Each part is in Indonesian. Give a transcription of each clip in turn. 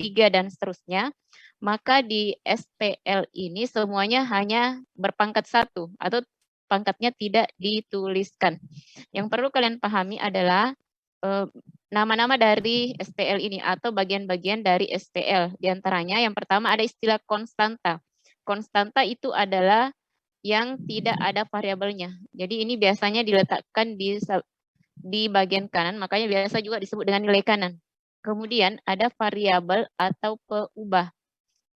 3 dan seterusnya, maka di SPL ini semuanya hanya berpangkat 1 atau pangkatnya tidak dituliskan. Yang perlu kalian pahami adalah nama-nama dari SPL ini atau bagian-bagian dari SPL. Di antaranya yang pertama ada istilah konstanta. Konstanta itu adalah yang tidak ada variabelnya. Jadi ini biasanya diletakkan di bagian kanan, makanya biasa juga disebut dengan nilai kanan. Kemudian ada variabel atau peubah.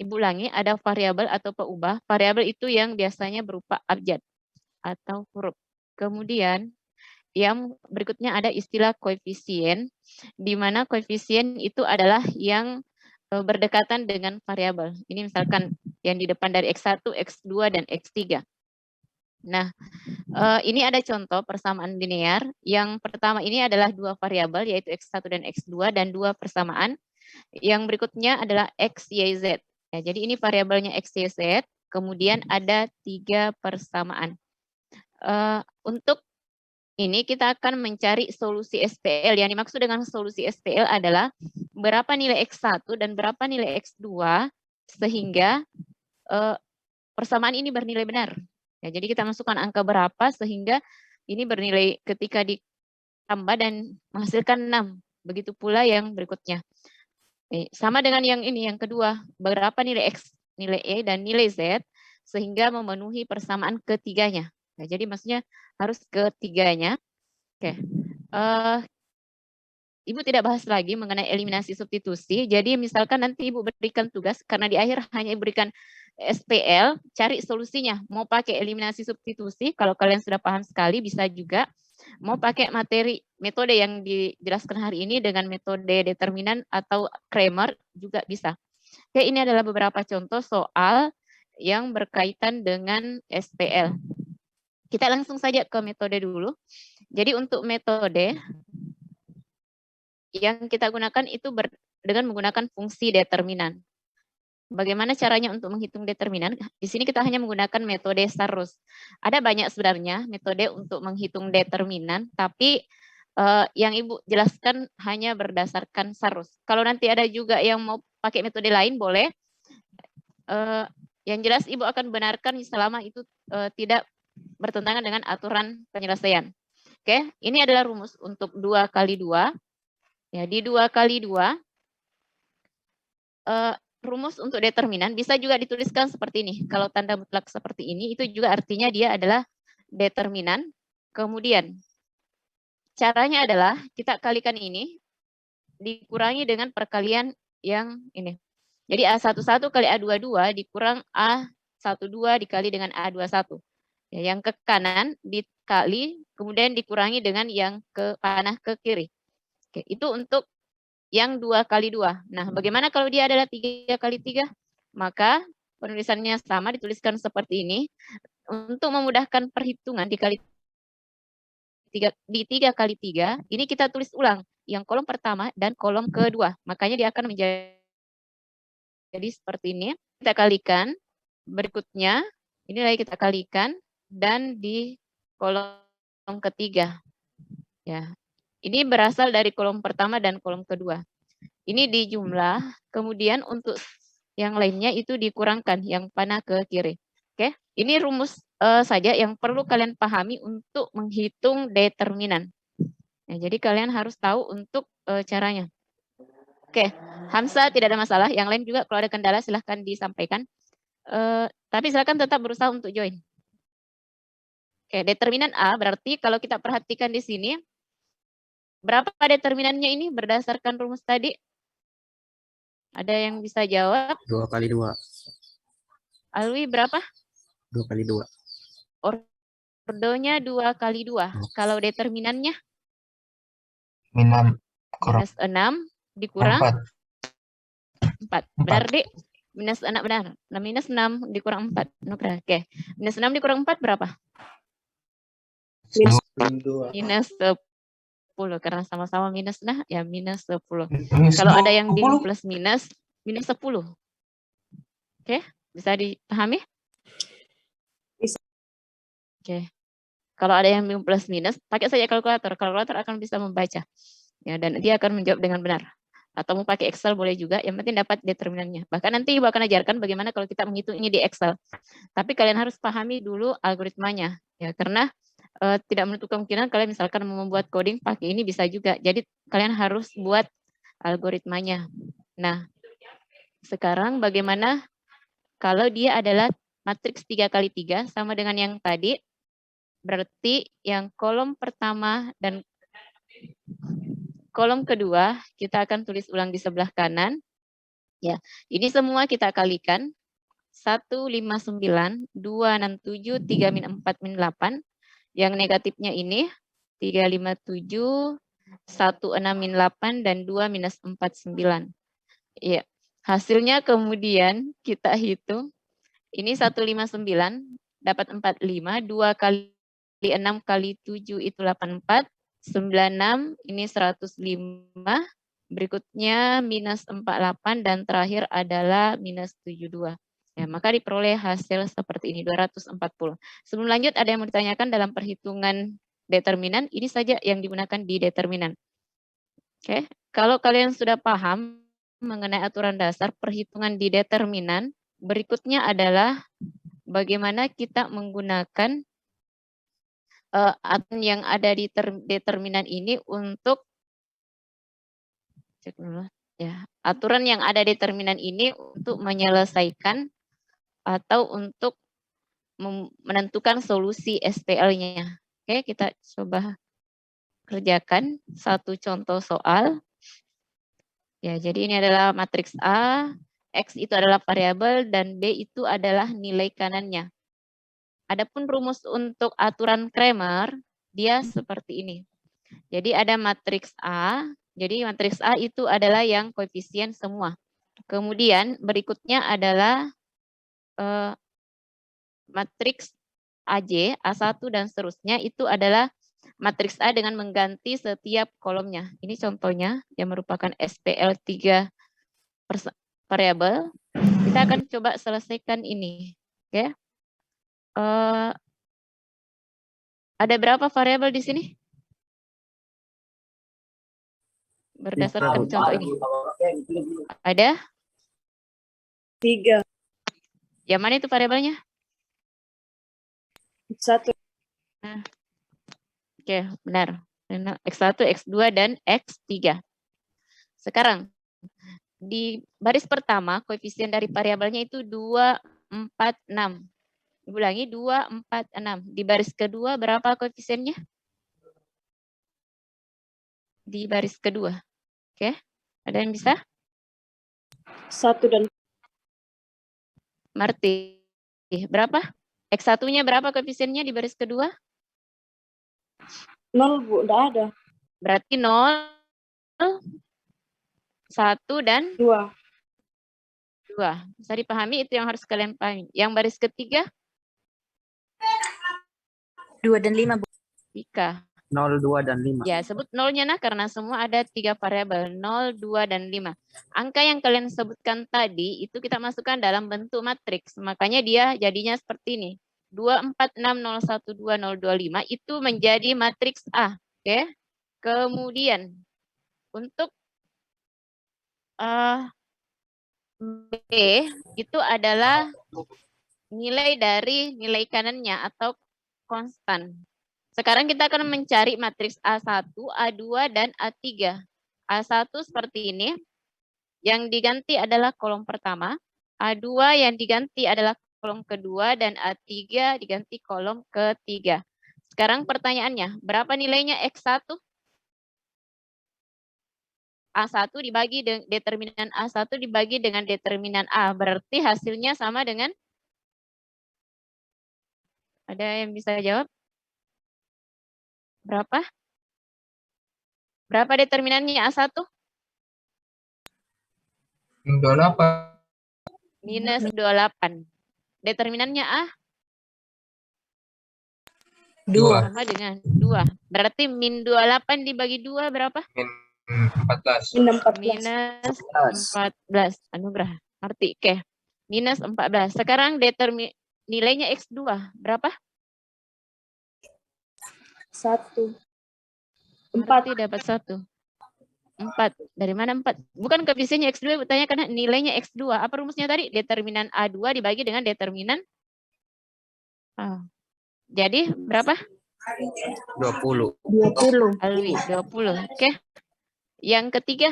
Ibu ulangi, ada variabel atau peubah. Variabel itu yang biasanya berupa abjad atau huruf. Kemudian yang berikutnya ada istilah koefisien, di mana koefisien itu adalah yang berdekatan dengan variabel. Ini misalkan yang di depan dari X1, X2, dan X3. Nah, ini ada contoh persamaan linear. Yang pertama ini adalah 2 variabel, yaitu X1 dan X2, dan 2 persamaan. Yang berikutnya adalah X, Y, Z. Ya, jadi ini variabelnya X, Y, Z, kemudian ada 3 persamaan. Untuk ini kita akan mencari solusi SPL. Yang dimaksud dengan solusi SPL adalah berapa nilai X1 dan berapa nilai X2 sehingga persamaan ini bernilai benar. Ya, jadi kita masukkan angka berapa sehingga ini bernilai ketika ditambah dan menghasilkan 6. Begitu pula yang berikutnya. Sama dengan yang ini, yang kedua. Berapa nilai X, nilai E, dan nilai Z sehingga memenuhi persamaan ketiganya. Nah, jadi maksudnya harus ketiganya. Oke. Ibu tidak bahas lagi mengenai eliminasi substitusi. Jadi misalkan nanti Ibu berikan tugas, karena di akhir hanya berikan SPL, cari solusinya. Mau pakai eliminasi substitusi, kalau kalian sudah paham sekali bisa juga. Mau pakai metode yang dijelaskan hari ini dengan metode determinan atau Kramer juga bisa. Oke, ini adalah beberapa contoh soal yang berkaitan dengan SPL. Kita langsung saja ke metode dulu. Jadi untuk metode yang kita gunakan itu dengan menggunakan fungsi determinan. Bagaimana caranya untuk menghitung determinan? Di sini kita hanya menggunakan metode Sarus. Ada banyak sebenarnya metode untuk menghitung determinan, tapi yang Ibu jelaskan hanya berdasarkan Sarus. Kalau nanti ada juga yang mau pakai metode lain, boleh. Yang jelas Ibu akan benarkan selama itu tidak bertentangan dengan aturan penyelesaian. Oke, ini adalah rumus untuk 2 kali 2. Ya, di 2 kali 2, rumus untuk determinan bisa juga dituliskan seperti ini. Kalau tanda mutlak seperti ini, itu juga artinya dia adalah determinan. Kemudian, caranya adalah kita kalikan ini, dikurangi dengan perkalian yang ini. Jadi A11 kali A22 dikurang A12 dikali dengan A21. Ya, yang ke kanan dikali, kemudian dikurangi dengan yang ke panah ke kiri. Oke, itu untuk yang 2 kali 2. Nah, bagaimana kalau dia adalah 3 kali 3? Maka penulisannya sama, dituliskan seperti ini. Untuk memudahkan perhitungan di 3 kali 3, ini kita tulis ulang. Yang kolom pertama dan kolom kedua. Makanya dia akan menjadi seperti ini. Kita kalikan. Berikutnya, ini lagi kita kalikan. Dan di kolom ketiga. Ya, ini berasal dari kolom pertama dan kolom kedua. Ini dijumlah, kemudian untuk yang lainnya itu dikurangkan, yang panah ke kiri. Oke, ini rumus saja yang perlu kalian pahami untuk menghitung determinan. Nah, jadi kalian harus tahu untuk caranya. Oke, Hamsa tidak ada masalah. Yang lain juga kalau ada kendala silahkan disampaikan. Tapi silahkan tetap berusaha untuk join. Oke, determinan A berarti kalau kita perhatikan di sini, berapa determinannya ini berdasarkan rumus tadi? Ada yang bisa jawab? 2 kali 2. Alwi berapa? 2 kali 2. Ordonya 2 kali 2. Kalau determinannya? Minus 6 dikurang 4. Benar, Dik? Minus 6, benar. Minus 6 dikurang 4. Oke. Minus 6 dikurang 4 berapa? Minus 10. Karena sama-sama minus, nah ya minus 10. Kalau ada yang di plus minus 10. Oke, bisa dipahami? Bisa. Oke. Kalau ada yang plus minus, pakai saja kalkulator. Kalkulator akan bisa membaca. Ya, dan dia akan menjawab dengan benar. Atau mau pakai Excel boleh juga, yang penting dapat determinannya. Bahkan nanti Ibu akan ajarkan bagaimana kalau kita menghitung ini di Excel. Tapi kalian harus pahami dulu algoritmanya, ya, karena tidak menutup kemungkinan kalian misalkan mau membuat coding pakai ini bisa juga. Jadi kalian harus buat algoritmanya. Nah, sekarang bagaimana kalau dia adalah matriks 3x3 sama dengan yang tadi, berarti yang kolom pertama dan kolom kedua kita akan tulis ulang di sebelah kanan. Ya, ini semua kita kalikan. 159, 267, 3 min 4 min 8. Yang negatifnya ini 357, 16 min 8, dan 2 minus 49. Ya, hasilnya kemudian kita hitung. Ini 159 dapat 45, 2 kali 6 kali 7 itu 84, 96 ini 105, berikutnya minus 48, dan terakhir adalah minus 72. Ya, maka diperoleh hasil seperti ini, 240. Sebelum lanjut, ada yang mau ditanyakan dalam perhitungan determinan? Ini saja yang digunakan di determinan. Oke, kalau kalian sudah paham mengenai aturan dasar perhitungan di determinan, berikutnya adalah bagaimana kita menggunakan aturan yang ada di determinan ini untuk cek dulu ya, aturan yang ada di determinan ini untuk menyelesaikan atau untuk menentukan solusi SPL-nya. Oke, kita coba kerjakan satu contoh soal. Ya, jadi ini adalah matriks A, X itu adalah variabel, dan B itu adalah nilai kanannya. Adapun rumus untuk aturan Cramer, dia seperti ini. Jadi ada matriks A, jadi matriks A itu adalah yang koefisien semua. Kemudian berikutnya adalah matriks AJ, A1 dan seterusnya, itu adalah matriks A dengan mengganti setiap kolomnya. Ini contohnya yang merupakan SPL 3 variabel. Kita akan coba selesaikan ini. Oke. Ada berapa variabel di sini? Berdasarkan contoh ini. Ada? 3. Yang mana itu variabelnya? 1. Nah. Oke, benar. X1, X2, dan X3. Sekarang, di baris pertama, koefisien dari variabelnya itu 2, 4, 6. Ulangi, 2, 4, 6. Di baris kedua, berapa koefisiennya? Di baris kedua. Oke, ada yang bisa? 1 dan Marti, berapa? X1-nya berapa koefisiennya di baris kedua? 0, Bu. Enggak ada. Berarti 0, 1, dan 2. 2. Bisa dipahami, itu yang harus kalian pahami. Yang baris ketiga? 2 dan 5, Bu. Ika. 0, 2, dan 5. Ya, sebut nolnya nah, karena semua ada 3 variabel, 0, 2, dan 5. Angka yang kalian sebutkan tadi, itu kita masukkan dalam bentuk matriks. Makanya dia jadinya seperti ini. 2, 4, 6, 0, 1, 2, 0, 2, 5, itu menjadi matriks A. Oke. Kemudian, untuk B, itu adalah nilai dari nilai kanannya atau konstan. Sekarang kita akan mencari matriks A1, A2, dan A3. A1 seperti ini. Yang diganti adalah kolom pertama. A2 yang diganti adalah kolom kedua. Dan A3 diganti kolom ketiga. Sekarang pertanyaannya, berapa nilainya X1? A1 dibagi dengan determinan A1 dibagi dengan determinan A. Berarti hasilnya sama dengan? Ada yang bisa jawab? Berapa? Berapa determinannya A1? Min 28. Minus 28. Determinannya A? 2. Sama dengan 2. Berarti min 28 dibagi 2 berapa? Min 14. Min 14. Minus 14. Anugerah. Arti. Oke. Minus 14. Sekarang nilainya X2. Berapa? 1. 4. Berarti dapat 1. 4. Dari mana 4? Bukan koefisiennya X2, bertanya karena nilainya X2. Apa rumusnya tadi? Determinan A2 dibagi dengan determinan A. Jadi berapa? 20. 20. Alwi, 20. Oke. Yang ketiga,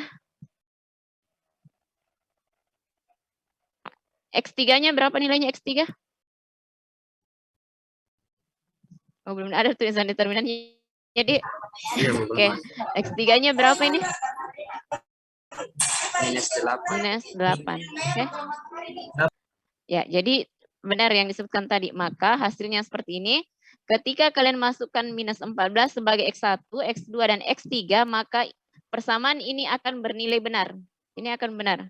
X3-nya berapa nilainya X3? Oh, belum ada tulisan determinannya. Jadi, Iya, Bu. oke. X3-nya berapa ini? Minus 8. Minus 8. Oke. Ya, jadi benar yang disebutkan tadi. Maka hasilnya seperti ini. Ketika kalian masukkan minus 14 sebagai X1, X2, dan X3, maka persamaan ini akan bernilai benar. Ini akan benar.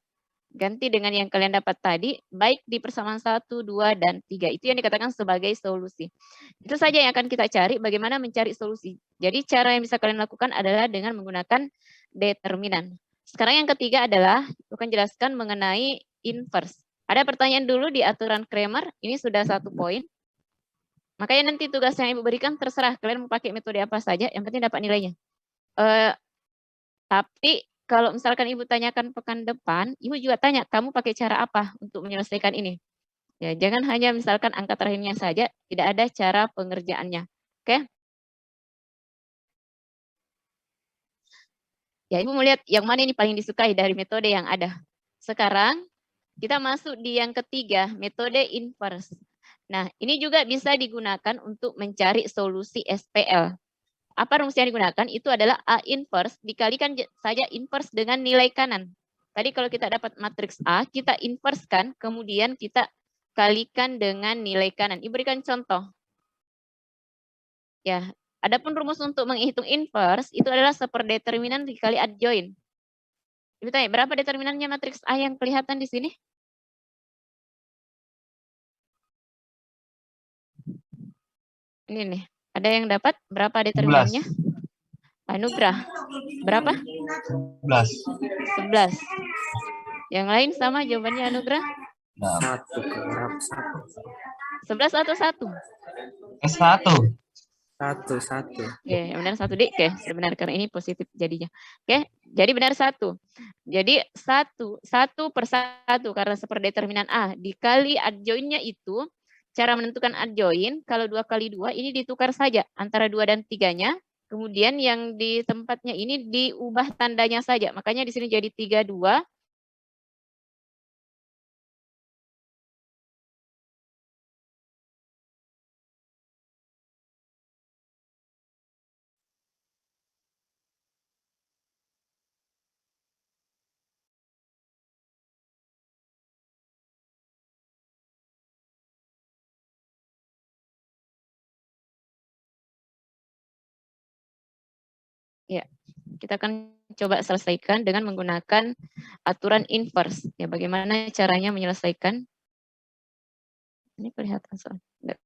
Ganti dengan yang kalian dapat tadi, baik di persamaan 1, 2, dan 3. Itu yang dikatakan sebagai solusi. Itu saja yang akan kita cari, bagaimana mencari solusi. Jadi cara yang bisa kalian lakukan adalah dengan menggunakan determinan. Sekarang yang ketiga adalah, akan jelaskan mengenai inverse. Ada pertanyaan dulu di aturan Kramer, ini sudah 1 poin. Makanya nanti tugas yang Ibu berikan terserah, kalian mau pakai metode apa saja, yang penting dapat nilainya. Tapi kalau misalkan Ibu tanyakan pekan depan, Ibu juga tanya, kamu pakai cara apa untuk menyelesaikan ini? Ya, jangan hanya misalkan angka terakhirnya saja, tidak ada cara pengerjaannya. Oke? Ya, Ibu mau lihat yang mana ini paling disukai dari metode yang ada. Sekarang kita masuk di yang ketiga, metode inverse. Nah, ini juga bisa digunakan untuk mencari solusi SPL. Apa rumus yang digunakan? Itu adalah A inverse dikalikan saja inverse dengan nilai kanan. Tadi kalau kita dapat matriks A, kita inverse-kan, kemudian kita kalikan dengan nilai kanan. Ibu berikan contoh. Ya, adapun rumus untuk menghitung inverse itu adalah seperdeterminan dikali adjoint. Ibu tanya, berapa determinannya matriks A yang kelihatan di sini? Ini nih, ada yang dapat berapa determinannya? Anugrah. Berapa? 11. 11. Yang lain sama jawabannya Anugrah? 1 ke berapa? 11 atau 1? S1. 1. Oke, yang benar 1 D. Oke, sudah benar karena ini positif jadinya. Oke, jadi benar 1. Jadi 1 per 1 karena seperdeterminan A dikali adjointnya itu, cara menentukan adjoint, kalau 2 kali 2 ini ditukar saja antara 2 dan 3-nya. Kemudian yang di tempatnya ini diubah tandanya saja. Makanya di sini jadi 32. Ya, kita akan coba selesaikan dengan menggunakan aturan inverse. Ya, bagaimana caranya menyelesaikan? Ini kelihatan soal. Enggak.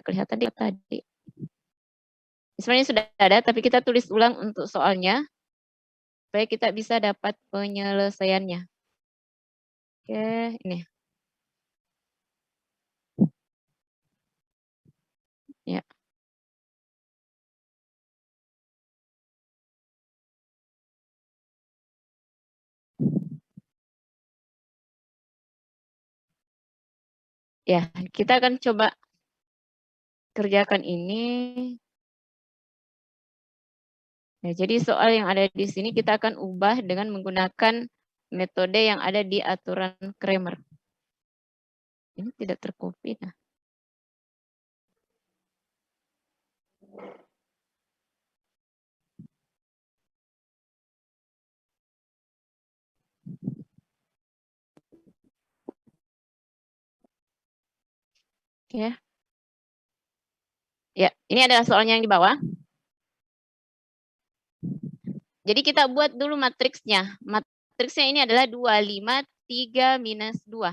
Kelihatan di tadi. Sebenarnya sudah ada, tapi kita tulis ulang untuk soalnya supaya kita bisa dapat penyelesaiannya. Oke, ini. Ya. Ya, kita akan coba kerjakan ini. Ya, jadi soal yang ada di sini kita akan ubah dengan menggunakan metode yang ada di aturan Kramer. Ini tidak tercopy. Nah. Oke. Ya, ini adalah soalnya yang di bawah. Jadi kita buat dulu matriksnya. Matriksnya ini adalah 2, 5, 3, minus 2.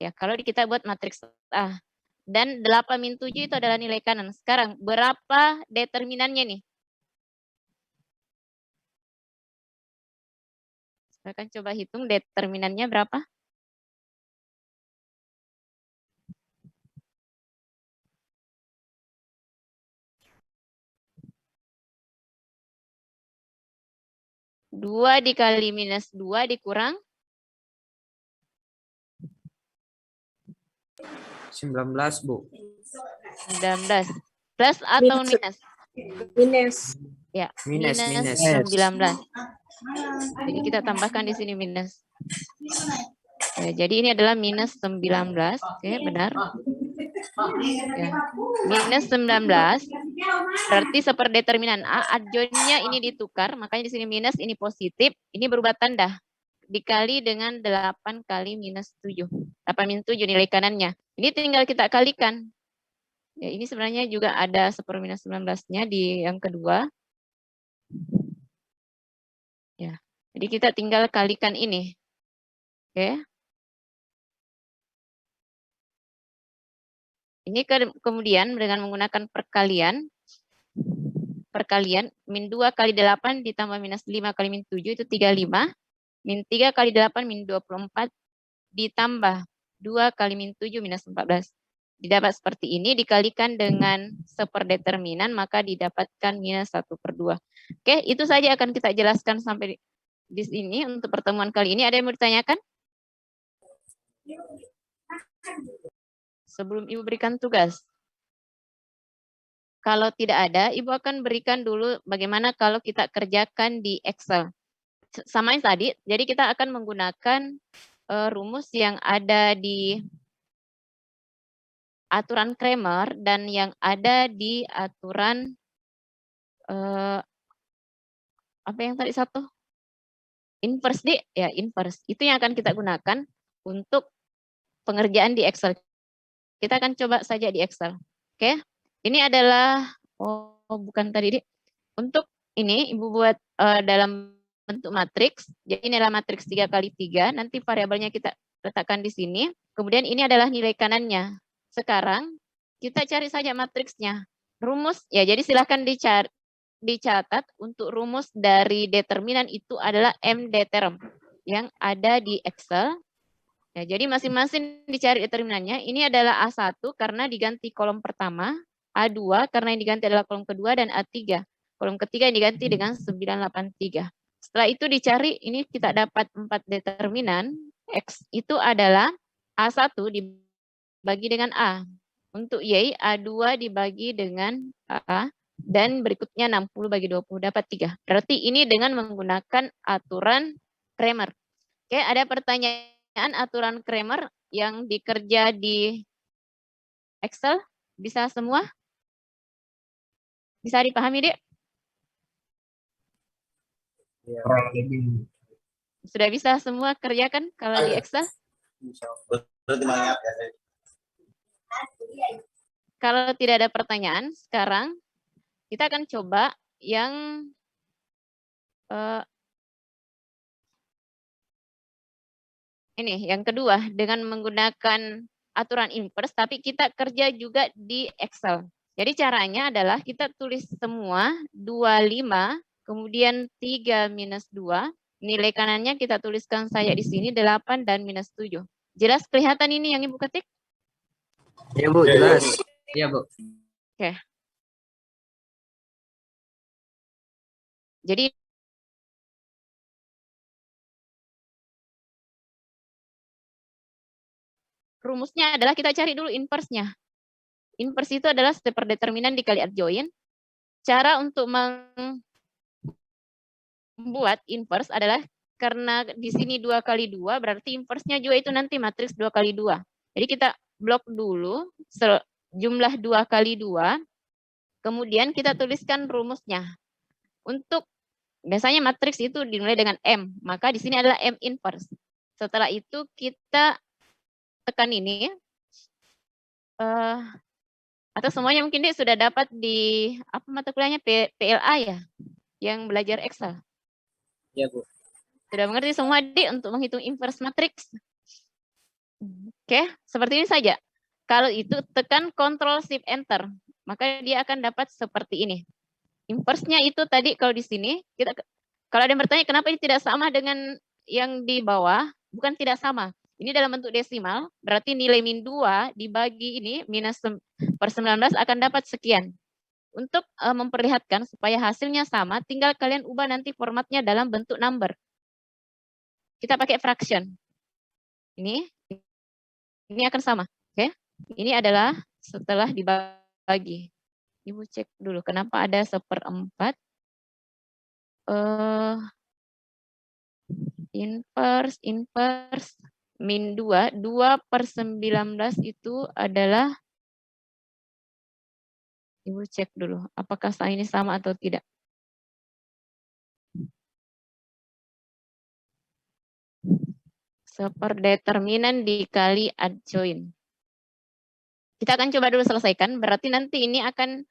Ya, kalau kita buat matriks A. Dan 8 min 7 itu adalah nilai kanan. Sekarang, berapa determinannya nih? Saya akan coba hitung determinannya berapa. 2 dikali minus 2 dikurang 19, Bu. 19. Plus atau minus? Minus. Ya, Minus, minus minus. 19. Jadi kita tambahkan di sini minus. Ya, jadi ini adalah minus 19. Oke, benar. Ya. Minus 19. Berarti seperdeterminan A, adjoinnya ini ditukar. Makanya di sini minus, ini positif. Ini berubah tanda. Dikali dengan 8 kali minus 7. 8 minus 7 nilai kanannya. Ini tinggal kita kalikan. Ya, ini sebenarnya juga ada 1 minus 19-nya di yang kedua. Ya, jadi kita tinggal kalikan ini. Oke. Ini kemudian dengan menggunakan perkalian, min 2 kali 8 ditambah minus 5 kali min 7 itu 35. Min 3 kali 8 min 24 ditambah 2 kali min 7 minus 14. Didapat seperti ini, dikalikan dengan seperdeterminan, maka didapatkan minus 1/2. Oke, itu saja akan kita jelaskan sampai di sini untuk pertemuan kali ini. Ada yang mau ditanyakan? Sebelum Ibu berikan tugas. Kalau tidak ada, Ibu akan berikan dulu bagaimana kalau kita kerjakan di Excel. Sama yang tadi, jadi kita akan menggunakan rumus yang ada di aturan Cramer dan yang ada di aturan apa yang tadi satu? Inverse, Dik. Ya, inverse. Itu yang akan kita gunakan untuk pengerjaan di Excel. Kita akan coba saja di Excel. Oke. Ini adalah, bukan tadi, Dik. Untuk ini Ibu buat dalam bentuk matriks. Jadi ini adalah matriks 3 kali 3. Nanti variabelnya kita letakkan di sini. Kemudian ini adalah nilai kanannya. Sekarang kita cari saja matriksnya. Rumus, ya jadi silahkan dicatat untuk rumus dari determinan itu adalah MDeterm yang ada di Excel. Ya, jadi masing-masing dicari determinannya. Ini adalah A1 karena diganti kolom pertama, A2 karena yang diganti adalah kolom kedua, dan A3. Kolom ketiga yang diganti dengan 983. Setelah itu dicari, ini kita dapat 4 determinan. X itu adalah A1 dibagi dengan A. Untuk Y, A2 dibagi dengan A. Dan berikutnya 60 bagi 20, dapat 3. Berarti ini dengan menggunakan aturan Cramer. Oke, ada pertanyaan aturan Cramer yang dikerja di Excel? Bisa semua? Bisa dipahami, Dek? Kurang lebih. Sudah bisa semua kerjakan kalau di Excel? Kalau tidak ada pertanyaan, sekarang kita akan coba yang ini, yang kedua, dengan menggunakan aturan inverse, tapi kita kerja juga di Excel. Jadi caranya adalah kita tulis semua 25, kemudian 3 minus 2, nilai kanannya kita tuliskan saja di sini 8 dan minus 7. Jelas kelihatan ini yang Ibu ketik? Ya, Bu, jelas. Iya, Bu. Oke. Jadi rumusnya adalah kita cari dulu inverse-nya. Inverse itu adalah seperdeterminan dikali adjoin. Cara untuk membuat inverse adalah karena di sini 2 kali 2, berarti inverse-nya juga itu nanti matriks 2 kali 2. Jadi kita blok dulu jumlah 2 kali 2, kemudian kita tuliskan rumusnya. Untuk biasanya matriks itu dimulai dengan M, maka di sini adalah M inverse. Setelah itu kita tekan ini, atau semuanya mungkin dia sudah dapat di apa mata kuliahnya PLA ya, yang belajar Excel. Iya, Bu. Sudah mengerti semua, Dik, untuk menghitung inverse matriks? Oke, seperti ini saja. Kalau itu tekan Ctrl Shift Enter, maka dia akan dapat seperti ini. Inverse-nya itu tadi kalau di sini, kalau ada yang bertanya kenapa ini tidak sama dengan yang di bawah, bukan tidak sama. Ini dalam bentuk desimal, berarti nilai min 2 dibagi ini minus per 19 akan dapat sekian. Untuk memperlihatkan supaya hasilnya sama, tinggal kalian ubah nanti formatnya dalam bentuk number. Kita pakai fraction. Ini akan sama. Oke? Ini adalah setelah dibagi. Ibu cek dulu kenapa ada 1/4. Inverse min 2. 2/19 itu adalah, Ibu cek dulu apakah ini sama atau tidak. Seperdeterminan dikali adjoint. Kita akan coba dulu selesaikan. Berarti nanti ini akan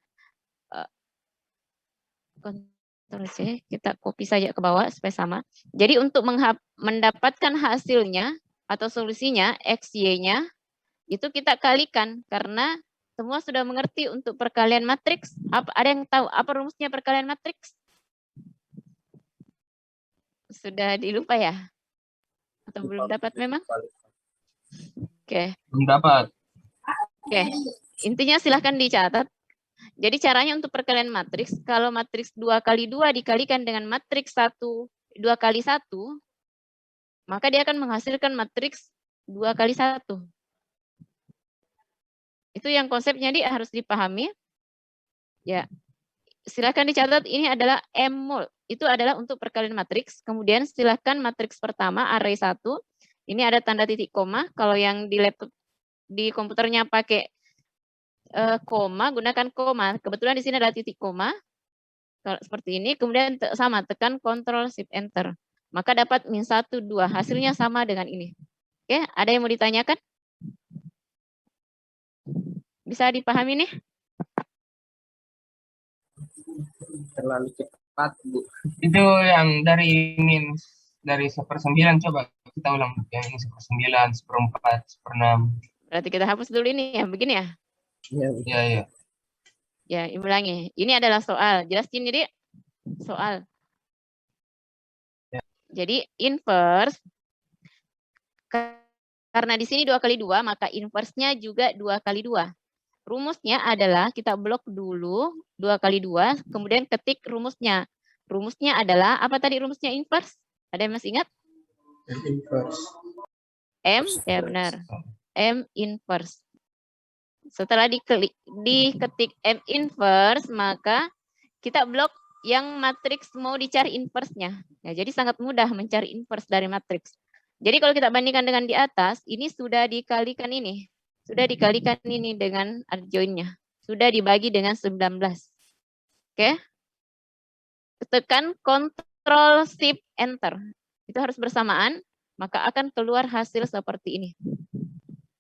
Ctrl C, kita copy saja ke bawah supaya sama. Jadi untuk mendapatkan hasilnya atau solusinya X, Y-nya, itu kita kalikan karena semua sudah mengerti untuk perkalian matriks. Ada yang tahu apa rumusnya perkalian matriks? Sudah dilupa ya? Atau belum dapat memang? Oke. Belum dapat. Oke. Intinya silahkan dicatat. Jadi caranya untuk perkalian matriks, kalau matriks 2 kali 2 dikalikan dengan matriks 2 kali 1, maka dia akan menghasilkan matriks 2 kali 1. Itu yang konsepnya harus dipahami. Ya, silakan dicatat ini adalah M-mol. Itu adalah untuk perkalian matriks. Kemudian silakan matriks pertama array 1. Ini ada tanda titik koma. Kalau yang di laptop di komputernya pakai koma, gunakan koma. Kebetulan di sini ada titik koma. Kalau seperti ini, kemudian sama tekan Ctrl Shift Enter. Maka dapat min 1, 2. Hasilnya sama dengan ini. Oke, ada yang mau ditanyakan? Bisa dipahami nih? Terlalu cepat, Bu. Itu yang dari 1/9 coba kita ulang. Yang ini 1/9, 1/4, 1/6. Berarti kita hapus dulu ini ya, begini ya? Iya, Bu. Iya. Ya, ulangi. Ini adalah soal. Jelasin jadi soal. Ya. Jadi inverse, karena di sini 2 kali 2, maka inverse-nya juga 2 kali 2. Rumusnya adalah kita blok dulu 2 kali 2, kemudian ketik rumusnya. Rumusnya adalah, apa tadi rumusnya inverse? Ada yang masih ingat? Inverse. M, ya benar. M inverse. Setelah diketik M inverse, maka kita blok yang matriks mau dicari inverse-nya. Ya, jadi sangat mudah mencari inverse dari matriks. Jadi kalau kita bandingkan dengan di atas, ini sudah dikalikan ini. Sudah dikalikan ini dengan adjoint-nya. Sudah dibagi dengan 19. Oke. Tekan Ctrl Shift Enter. Itu harus bersamaan, maka akan keluar hasil seperti ini.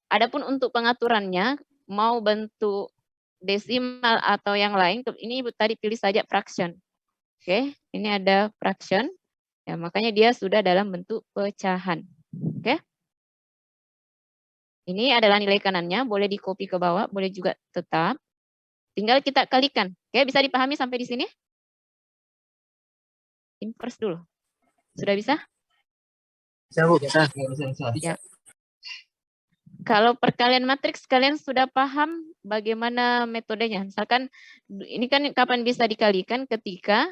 Adapun untuk pengaturannya, mau bentuk desimal atau yang lain, ini Ibu tadi pilih saja fraction. Oke, ini ada fraction. Ya, makanya dia sudah dalam bentuk pecahan. Oke. Ini adalah nilai kanannya, boleh di copy ke bawah, boleh juga tetap. Tinggal kita kalikan. Oke, bisa dipahami sampai di sini? Inverse dulu. Sudah bisa? Bisa, Bu. Bisa. Ya. Kalau perkalian matriks, kalian sudah paham bagaimana metodenya. Misalkan, ini kan kapan bisa dikalikan ketika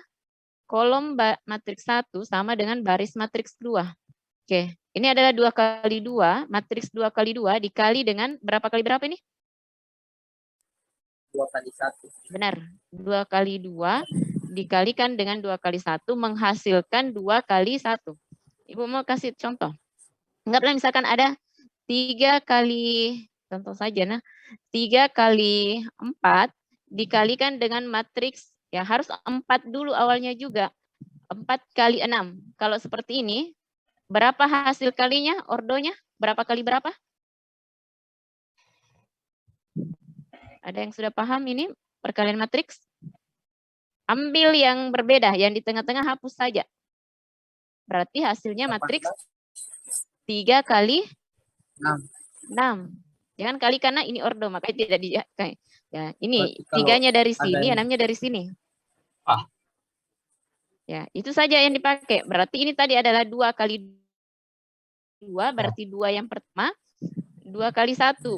kolom matriks 1 sama dengan baris matriks 2. Oke, ini adalah 2 kali 2, matriks 2 kali 2 dikali dengan berapa kali berapa ini? 2 kali 1. Benar, 2 kali 2 dikalikan dengan 2 kali 1 menghasilkan 2 kali 1. Ibu mau kasih contoh. Anggaplah misalkan ada 3 kali, contoh saja, 3 kali 4 dikalikan dengan matriks, ya harus 4 dulu awalnya juga. 4 kali 6. Kalau seperti ini, berapa hasil kalinya, ordonya? Berapa kali berapa? Ada yang sudah paham ini perkalian matriks? Ambil yang berbeda, yang di tengah-tengah hapus saja. Berarti hasilnya matriks 3 kali 6. Jangan kali karena ini ordo, makanya tidak di ya, ini 3-nya dari sini, 6-nya dari sini. Ya, itu saja yang dipakai. Berarti ini tadi adalah 2 kali 2, berarti 2 yang pertama, 2 kali 1,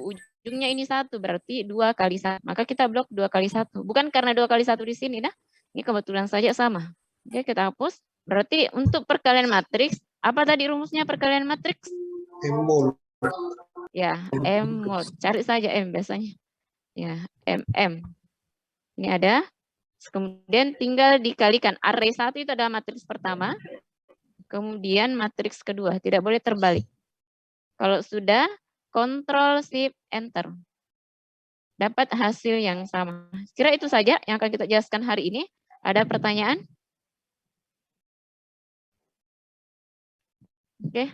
ujungnya ini 1, berarti 2 kali 1. Maka kita blok 2 kali 1. Bukan karena 2 kali 1 di sini, nah. Ini kebetulan saja sama. Oke, kita hapus. Berarti untuk perkalian matriks, apa tadi rumusnya perkalian matriks? M-mol. Ya, M mod. Cari saja M biasanya. Ya, MM. Ini ada. Kemudian tinggal dikalikan. Array 1 itu adalah matriks pertama. Kemudian matriks kedua. Tidak boleh terbalik. Kalau sudah, Ctrl Shift Enter. Dapat hasil yang sama. Kira itu saja yang akan kita jelaskan hari ini. Ada pertanyaan? Oke.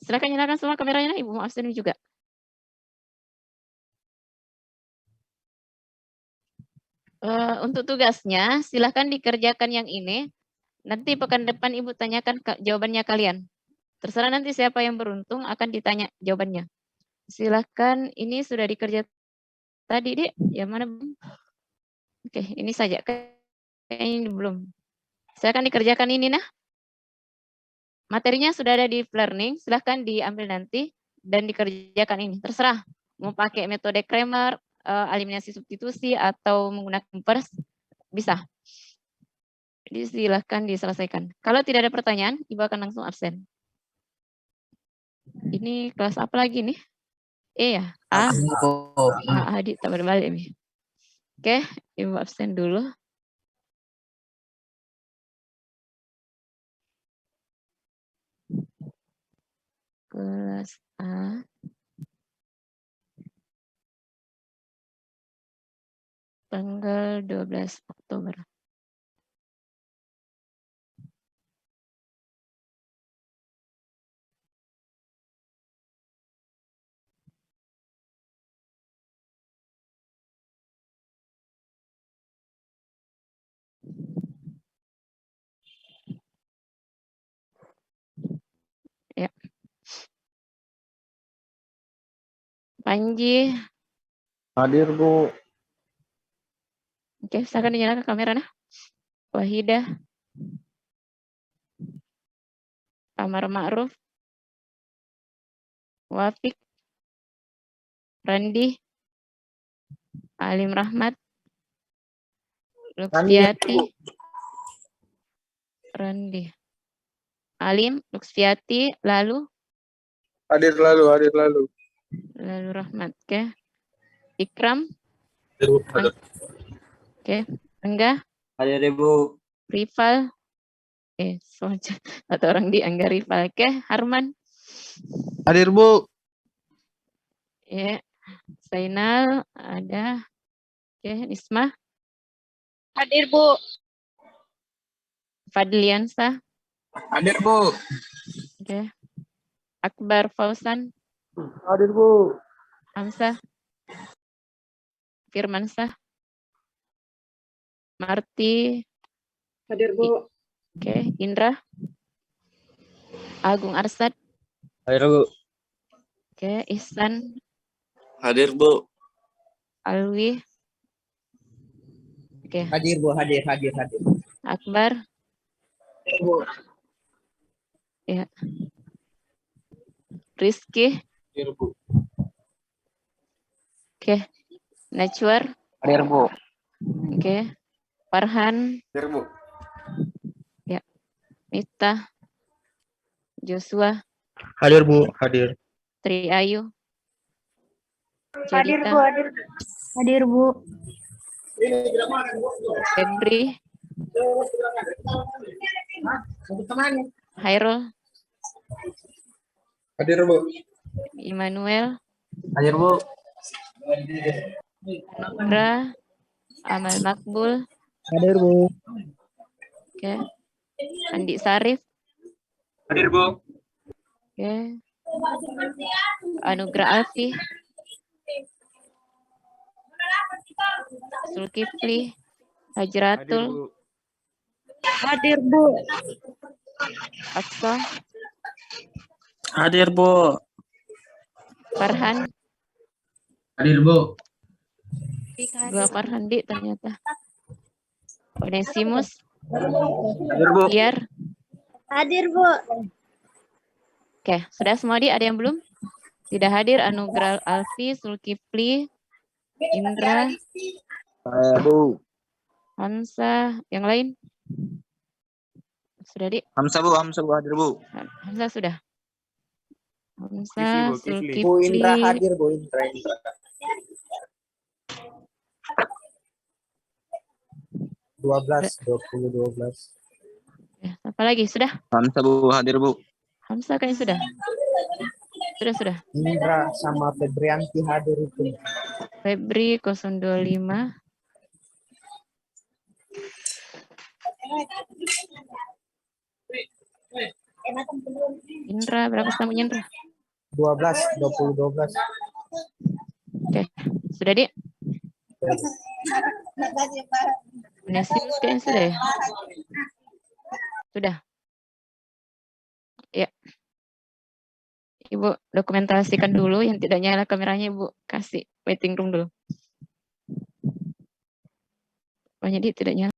Silakan nyalakan semua kameranya, Ibu mau absen juga. Untuk tugasnya, silahkan dikerjakan yang ini. Nanti pekan depan Ibu tanyakan jawabannya kalian. Terserah nanti siapa yang beruntung akan ditanya jawabannya. Silahkan, ini sudah dikerjakan tadi, Dek. Yang mana? Oke, ini saja. Kayaknya ini belum. Silahkan dikerjakan ini, nah. Materinya sudah ada di learning, silahkan diambil nanti dan dikerjakan ini. Terserah, mau pakai metode Kramer, eliminasi substitusi, atau menggunakan inverse, bisa. Jadi silahkan diselesaikan. Kalau tidak ada pertanyaan, Ibu akan langsung absen. Ini kelas apa lagi nih? Ya? A. Adik tak berbalik nih. Oke, Ibu absen dulu. Kelas A. Tanggal 12 Oktober. Ya. Panji. Hadir, Bu. Oke, silakan dinyalakan kamera, nah. Wahidah. Amar Ma'ruf. Wafik. Randi. Alim Rahmat. Luxfiati. Randi. Alim, Luxfiati, lalu? Hadir lalu. Lalu Rahmat, oke. Ikram. Oke, Angga. Hadir, Ibu. Rival. Satu orang di Angga Rival, oke. Harman. Hadir, Bu. Ya, Zainal ada. Oke, Nisma. Hadir, Bu. Fadliansa. Hadir, Bu. Oke. Akbar Fausan. Hadir, Bu. Hamzah. Firmansah. Marti. Hadir, Bu. Oke, Indra. Agung Arsad. Hadir, Bu. Oke, Ihsan. Hadir, Bu. Alwi. Oke, Hadir, Bu. Hadir. Akbar. Bu. Ya. Rizky. Hadir, Bu. Oke. Najwar. Hadir, Bu. Oke. Farhan. Hadir, Bu. Mita. Joshua. Hadir, Bu. Hadir. Tri Ayu. Hadir, Jadita. Bu. Hadir, Bu. Febri. Hairul. Hadir, Bu. Immanuel. Hadir, Bu. Indra. Amal Makbul. Hadir, Bu. Oke. Andi Sarif. Hadir, Bu. Oke. Anugrah Alfi. Zulkifli. Hajratul. Hadir, Bu. Aksa. Hadir, Bu. Farhan. Hadir, Bu. Dua Farhan di ternyata. Onesimus. Hadir, Bu. Biar. Hadir, Bu. Oke, sudah semua di? Ada yang belum? Tidak hadir Anugrah Alfi, Zulkifli, Indra, Saya, Bu. Hamzah, yang lain? Sudah, Dik? Hamzah, Bu. Hamzah, Bu. Hadir, Bu. Hamzah sudah. Kifli, Hamzah, Bu, Kifli. Bu Indra Zulkifli, hadir, Bu Indra. 12, 20, 12. ya, apa lagi? Sudah? Hamzah, Bu. Hadir, Bu. Hamzah kayaknya sudah. Sudah. Indra sama Febrianti hadir itu. Febri 025. Indra, berapa tamunya Indra? 12, 20, 12. Oke, sudah, Dik? Nesius kayaknya sudah ya? Sudah. Ya. Ibu dokumentasikan dulu, yang tidak nyala kameranya Ibu kasih waiting room dulu. Pokoknya dia tidak nyala.